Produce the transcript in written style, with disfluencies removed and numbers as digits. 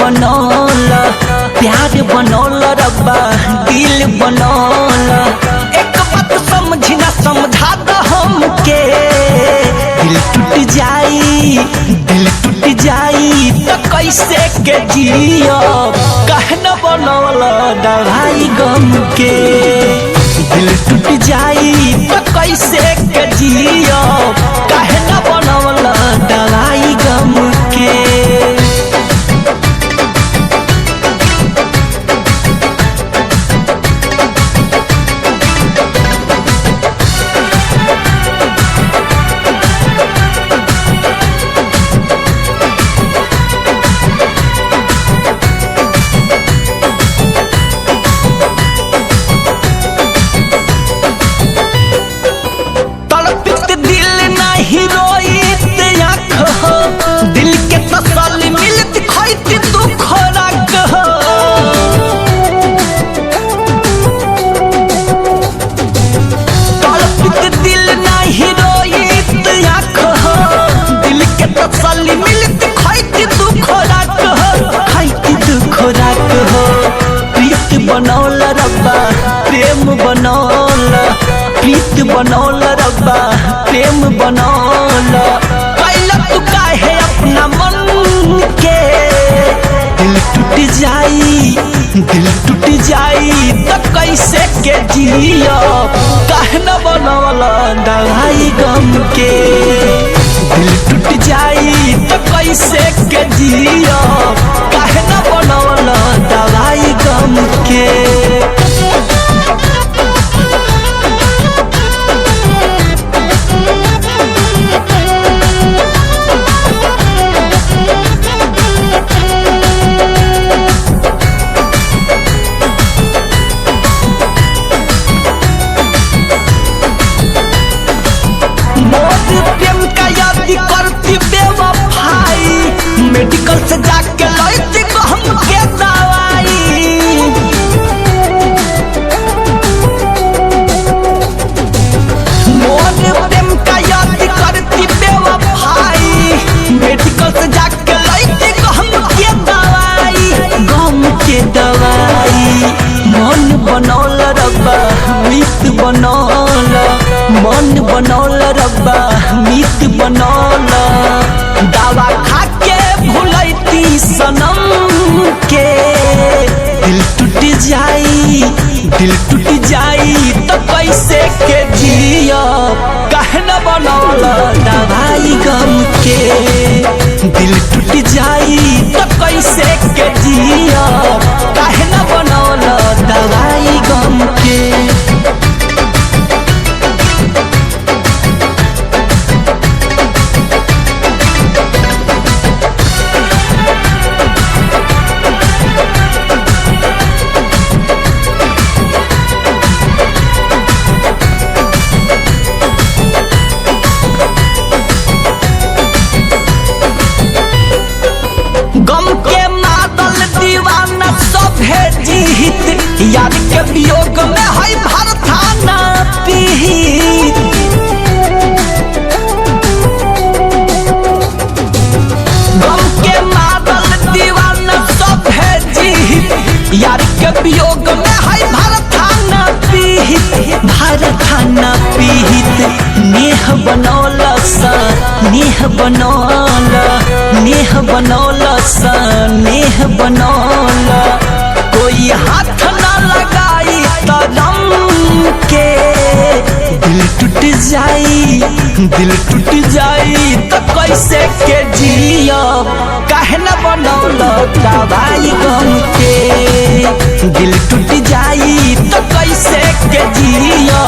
बनौला, प्यार बनौला रब्बा दिल बनौला। एक बात समझ ना समझा द हमके, दिल टूट जाई तो कैसे के जियो। काहे न बनौला दवाई गम के, दिल टूट जाई तो कैसे के जियो। काहे न बनौला दवाई गम के। दिल के तसल्ली मिलत खैती तू खोराक हो। तड़पित दिल नहीं रोईत आँख हो, दिल के तसल्ली मिलत खैती तू खोराक हो, खैती तू खोराक हो। प्रीत बनौला रब्बा प्रेम बनौला, प्रीत बनौला रब्बा प्रेम बनौला। तू काहे अपना मन के, दिल टूट जाई तो कैसे के जियो। काहे न बनौला दवाई गम के, दिल टूट जाई तो कैसे के जियो। काहे न बनौला दवाई गम के। प्रेम का याद करती बेवफाई, मेडिकल से जाके लैती गम के दवाई। मोर प्रेम का याद करती बेवफाई, मेडिकल से जाके लैती गम के दवाई, गम के दवाई। मन बनौला रब्बा मीत बनौला, मन बनौला रब्बा मीत बनौला। दवा खा के भुलैती सनम के, दिल टूट जाई तो कैसे के जियो। काहे न बनौला दवाई गम के, दिल टूट जाई तो कैसे के जियो। काहे न बनौला दवाई गम के। गम के मादल दीवाना सभे जीत, याद के वियोग में है भरथाना पीहित। गम के मादल दीवाना सभे जीत, याद के वियोग में है भरथाना पीहित, भरथाना पीहित। नेह बनौला सा नेह बनौला, नेह बनौला सा नेह बनौला। कोई हाथ न लगाई तलम के, दिल टूट जाई तो कैसे के जियो। काहे न बनौला दवाई गम के, दिल टूट जाई तो कैसे के जियो।